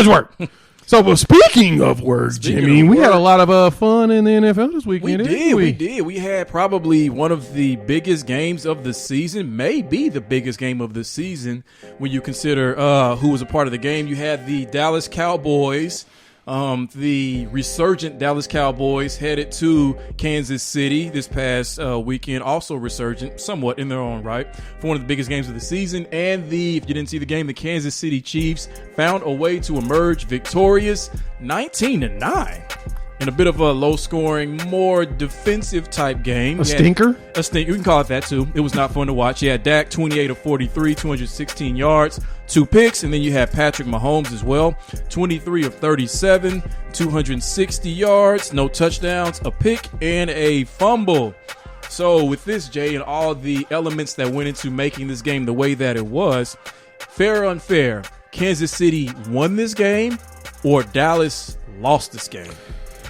much work. So, but speaking of work, Jimmy, we had a lot of fun in the NFL this weekend. We did. We had probably one of the biggest games of the season, maybe the biggest game of the season when you consider who was a part of the game. You had the Dallas Cowboys, the resurgent Dallas Cowboys headed to Kansas City this past weekend, also resurgent somewhat in their own right for one of the biggest games of the season. And if you didn't see the game, the Kansas City Chiefs found a way to emerge victorious 19-9 in a bit of a low-scoring, more defensive-type game. A stinker? A stinker. You can call it that, too. It was not fun to watch. You had Dak, 28 of 43, 216 yards, 2 picks. And then you had Patrick Mahomes as well, 23 of 37, 260 yards, no touchdowns, a pick, and a fumble. So with this, Jay, and all the elements that went into making this game the way that it was, fair or unfair, Kansas City won this game or Dallas lost this game?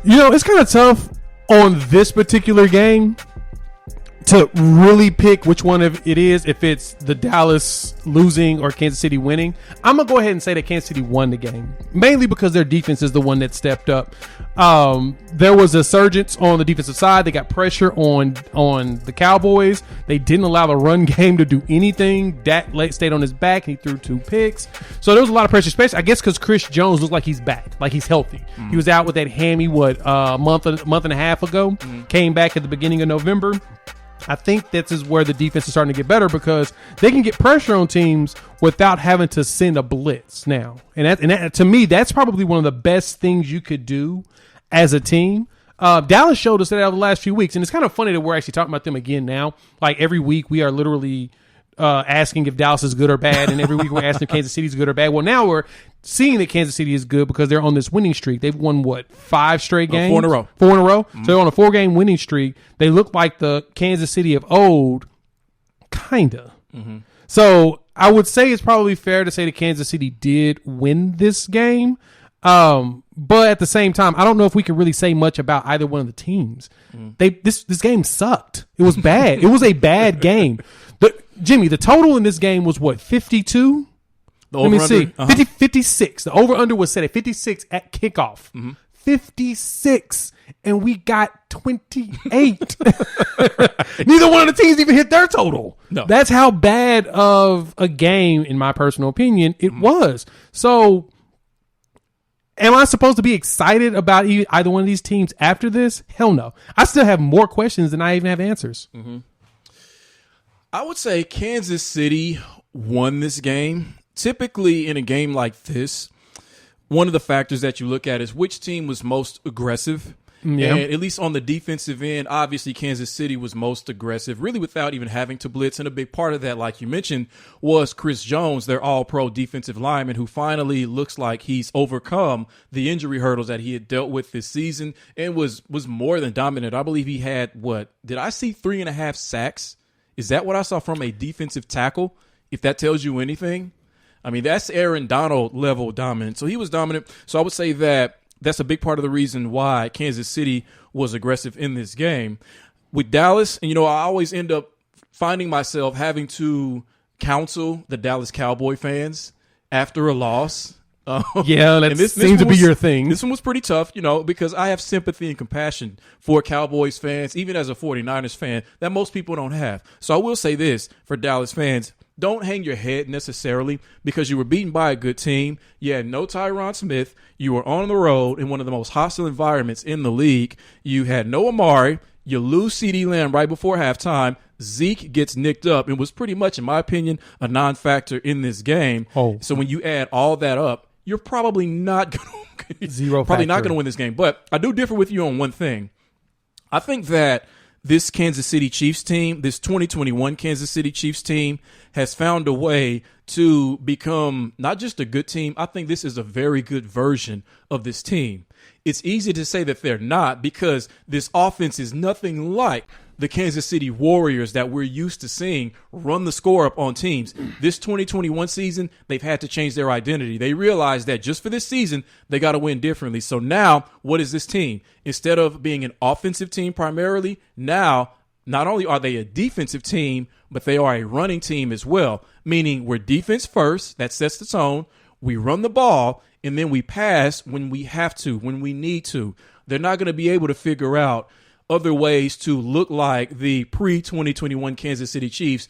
You know, it's kind of tough on this particular game to really pick which one of it is, if it's the Dallas losing or Kansas City winning. I'm going to go ahead and say that Kansas City won the game, mainly because their defense is the one that stepped up. There was a surge on the defensive side. They got pressure on the Cowboys. They didn't allow the run game to do anything. Dak stayed on his back, and he threw 2 picks. So there was a lot of pressure, especially, I guess, because Chris Jones looks like he's back, like he's healthy. He was out with that hammy, a month and a half ago. Came back at the beginning of November. I think this is where the defense is starting to get better because they can get pressure on teams without having to send a blitz now. And that, to me, that's probably one of the best things you could do as a team. Dallas showed us that over the last few weeks, and it's kind of funny that we're actually talking about them again now. Like every week we are literally asking if Dallas is good or bad, and every week we're asking if Kansas City is good or bad. Well, now we're seeing that Kansas City is good because they're on this winning streak. They've won, 5 straight games? 4 in a row. 4 in a row. So they're on a 4-game winning streak. They look like the Kansas City of old, kind of. So I would say it's probably fair to say that Kansas City did win this game. But at the same time, I don't know if we can really say much about either one of the teams. This game sucked. It was bad. It was a bad game. But Jimmy, the total in this game was what, 52? Let me see. 56. The over-under was set at 56 at kickoff. 56. And we got 28. Neither one of the teams even hit their total. No. That's how bad of a game, in my personal opinion, it was. So, am I supposed to be excited about either one of these teams after this? Hell no. I still have more questions than I even have answers. I would say Kansas City won this game. Typically, in a game like this, one of the factors that you look at is which team was most aggressive. Yeah. And at least on the defensive end, obviously Kansas City was most aggressive, really without even having to blitz. And a big part of that, like you mentioned, was Chris Jones, their all-pro defensive lineman, who finally looks like he's overcome the injury hurdles that he had dealt with this season and was more than dominant. I believe he had, did I see 3.5 sacks? Is that what I saw from a defensive tackle? If that tells you anything. I mean, that's Aaron Donald level dominant. So he was dominant. So I would say that that's a big part of the reason why Kansas City was aggressive in this game. With Dallas, and I always end up finding myself having to counsel the Dallas Cowboy fans after a loss. That seems to be your thing. This one was pretty tough, because I have sympathy and compassion for Cowboys fans, even as a 49ers fan, that most people don't have. So I will say this for Dallas fans. Don't hang your head necessarily because you were beaten by a good team. You had no Tyron Smith. You were on the road in one of the most hostile environments in the league. You had no Amari. You lose CeeDee Lamb right before halftime. Zeke gets nicked up and was pretty much, in my opinion, a non-factor in this game. So when you add all that up, you're probably not going to win this game. But I do differ with you on one thing. I think that this Kansas City Chiefs team, this 2021 Kansas City Chiefs team, has found a way to become not just a good team. I think this is a very good version of this team. It's easy to say that they're not because this offense is nothing like the Kansas City Warriors that we're used to seeing run the score up on teams. This 2021 season, they've had to change their identity. They realized that just for this season, they got to win differently. So now, what is this team? Instead of being an offensive team primarily, now not only are they a defensive team, but they are a running team as well, meaning we're defense first. That sets the tone. We run the ball, and then we pass when we have to, when we need to. They're not going to be able to figure out other ways to look like the pre-2021 Kansas City Chiefs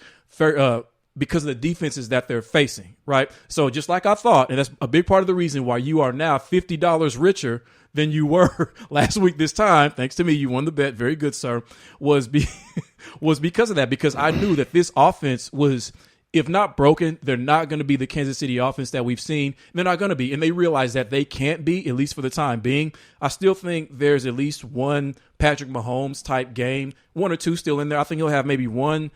because of the defenses that they're facing, right? So just like I thought, and that's a big part of the reason why you are now $50 richer than you were last week this time, thanks to me, you won the bet, very good, sir, was because of that, because I knew that this offense was, if not broken, they're not going to be the Kansas City offense that we've seen. They're not going to be, and they realize that they can't be, at least for the time being. I still think there's at least one Patrick Mahomes type game, one or two still in there. I think he'll have maybe one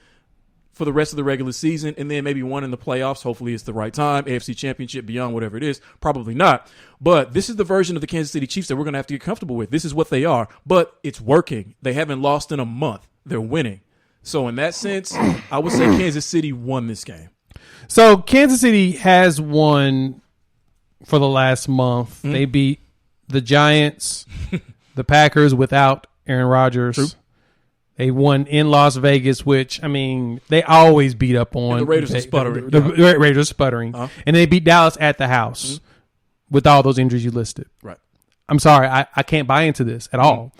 for the rest of the regular season, and then maybe one in the playoffs. Hopefully it's the right time, AFC Championship, beyond, whatever it is. Probably not. But this is the version of the Kansas City Chiefs that we're going to have to get comfortable with. This is what they are. But it's working. They haven't lost in a month. They're winning. So in that sense, I would say Kansas City won this game. So Kansas City has won for the last month. Mm-hmm. They beat the Giants, the Packers without Aaron Rodgers. True. They won in Las Vegas, which, I mean, they always beat up on. And the Raiders are sputtering. The Raiders are sputtering. Uh-huh. And they beat Dallas at the house with all those injuries you listed. Right. I'm sorry. I can't buy into this at all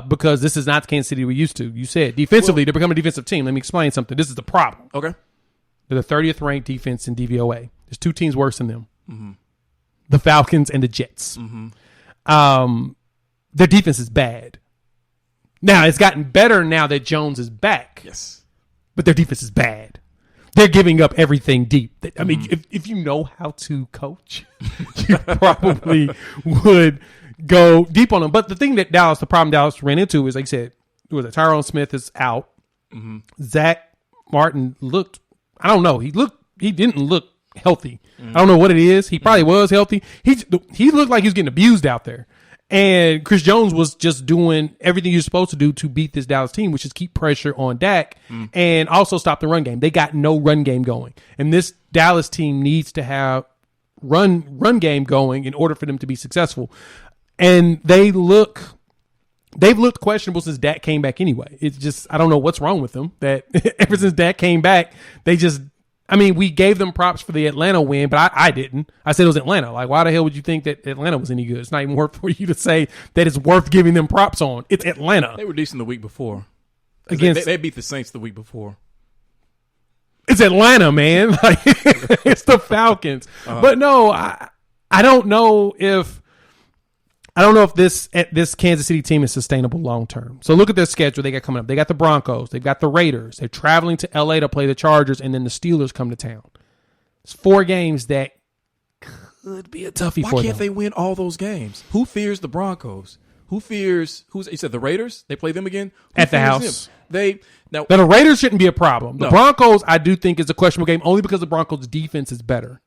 because this is not the Kansas City we used to. You said defensively, they're becoming a defensive team. Let me explain something. This is the problem. Okay. They're the 30th ranked defense in DVOA. There's two teams worse than them. Mm-hmm. The Falcons and the Jets. Mm-hmm. Their defense is bad. Now, it's gotten better now that Jones is back. Yes. But their defense is bad. They're giving up everything deep. I mean, if you know how to coach, you probably would go deep on them. But the problem Dallas ran into is, like I said, Tyrone Smith is out. Mm-hmm. Zach Martin looked, I don't know. He didn't look healthy. Mm-hmm. I don't know what it is. He probably was healthy. He looked like he was getting abused out there. And Chris Jones was just doing everything you're supposed to do to beat this Dallas team, which is keep pressure on Dak and also stop the run game. They got no run game going. And this Dallas team needs to have run game going in order for them to be successful. And they've looked questionable since Dak came back anyway. It's just, I don't know what's wrong with them that ever since Dak came back, we gave them props for the Atlanta win, but I didn't. I said it was Atlanta. Like, why the hell would you think that Atlanta was any good? It's not even worth for you to say that it's worth giving them props on. It's Atlanta. They were decent the week before. Against they beat the Saints the week before. It's Atlanta, man. Like, it's the Falcons. Uh-huh. But no, I don't know if this Kansas City team is sustainable long term. So look at their schedule they got coming up. They got the Broncos. They've got the Raiders. They're traveling to L.A. to play the Chargers, and then the Steelers come to town. It's 4 games that could be a toughie for them. Why can't they win all those games? Who fears the Broncos? You said the Raiders? They play them again? At the house. The Raiders shouldn't be a problem. The Broncos, I do think, is a questionable game only because the Broncos' defense is better.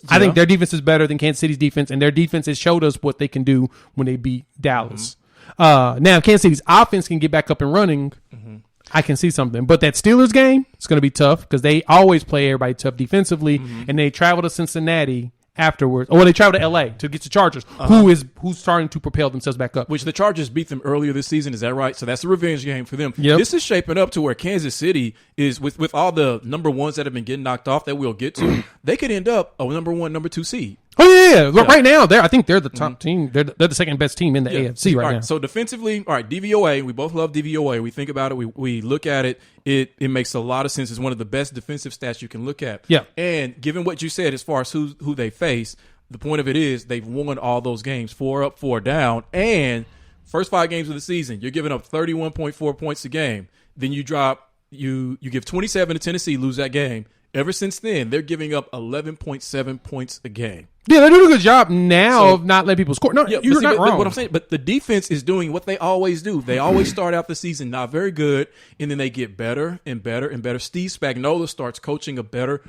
Yeah. I think their defense is better than Kansas City's defense, and their defense has showed us what they can do when they beat Dallas. Mm-hmm. Now, Kansas City's offense can get back up and running. Mm-hmm. I can see something. But that Steelers game, it's going to be tough because they always play everybody tough defensively, and they travel to Cincinnati afterwards. Or they travel to L.A. to get the Chargers, who's starting to propel themselves back up. Which the Chargers beat them earlier this season, is that right? So that's a revenge game for them. Yep. This is shaping up to where Kansas City is, with all the number ones that have been getting knocked off that we'll get to, they could end up a number 1, number 2 seed. Oh, yeah. Right now, I think they're the top team. They're the second best team in the AFC right now. So defensively, all right, DVOA, we both love DVOA. We think about it. We look at it. It makes a lot of sense. It's one of the best defensive stats you can look at. Yeah. And given what you said as far as who they face, the point of it is they've won all those games, 4 up, 4 down. And first 5 games of the season, you're giving up 31.4 points a game. Then you give 27 to Tennessee, lose that game. Ever since then, they're giving up 11.7 points a game. Yeah, they're doing a good job now of not letting people score. No, you're not wrong. What I'm saying, but the defense is doing what they always do. They always start out the season not very good, and then they get better and better and better. Steve Spagnuolo starts coaching a better,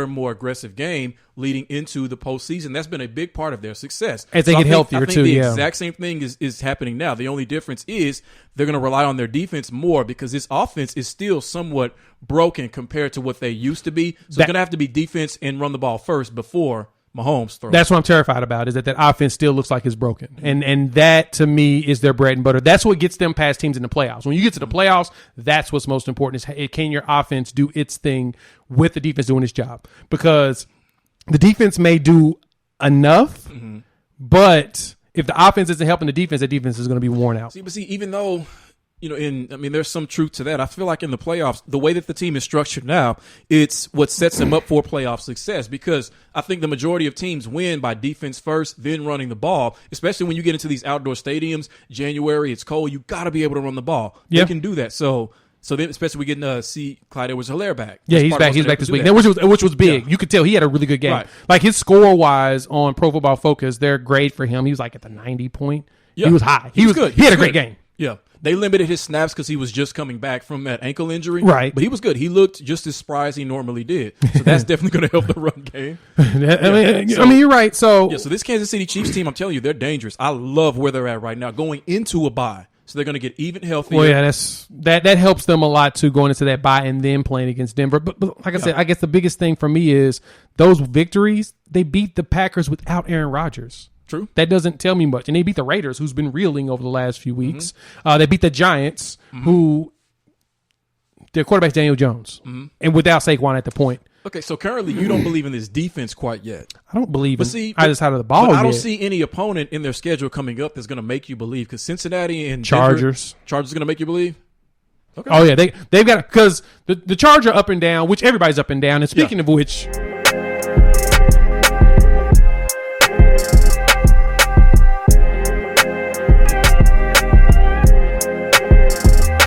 more aggressive game leading into the postseason. That's been a big part of their success. As they get healthier, I think the exact same thing is happening now. The only difference is they're going to rely on their defense more because this offense is still somewhat broken compared to what they used to be. So it's going to have to be defense and run the ball first before Mahomes throws. That's what I'm terrified about, is that offense still looks like it's broken. And that, to me, is their bread and butter. That's what gets them past teams in the playoffs. When you get to the playoffs, that's what's most important, is can your offense do its thing with the defense doing its job? Because the defense may do enough, but if the offense isn't helping the defense is going to be worn out. See, even though, there's some truth to that. I feel like in the playoffs, the way that the team is structured now, it's what sets them up for playoff success, because I think the majority of teams win by defense first, then running the ball, especially when you get into these outdoor stadiums. January, it's cold. You got to be able to run the ball. They can do that. So then, especially we get to see Clyde Edwards-Helaire back. Yeah, he's back. He's back this week, which was big. Yeah. You could tell he had a really good game. Right. Like his score-wise on Pro Football Focus, their grade for him, he was like at the 90 point. Yeah. He was high. He was good. He had a great game. Yeah. They limited his snaps because he was just coming back from that ankle injury. Right. But he was good. He looked just as spry as he normally did. So that's definitely going to help the run game. I mean, you're right. So this Kansas City Chiefs team, I'm telling you, they're dangerous. I love where they're at right now, going into a bye. So they're going to get even healthier. Well, yeah, that helps them a lot too, going into that bye and then playing against Denver. But like I said, I guess the biggest thing for me is those victories. They beat the Packers without Aaron Rodgers. True. That doesn't tell me much. And they beat the Raiders, who's been reeling over the last few weeks. They beat the Giants, who their quarterback's Daniel Jones, and without Saquon at the point. Okay, so currently you don't believe in this defense quite yet. I don't believe in either side of the ball. But I don't yet. see any opponent in their schedule coming up that's going to make you believe, because Cincinnati and Chargers are going to make you believe. Okay. Oh yeah, they've got, because the Charger up and down, which everybody's up and down. And speaking of which,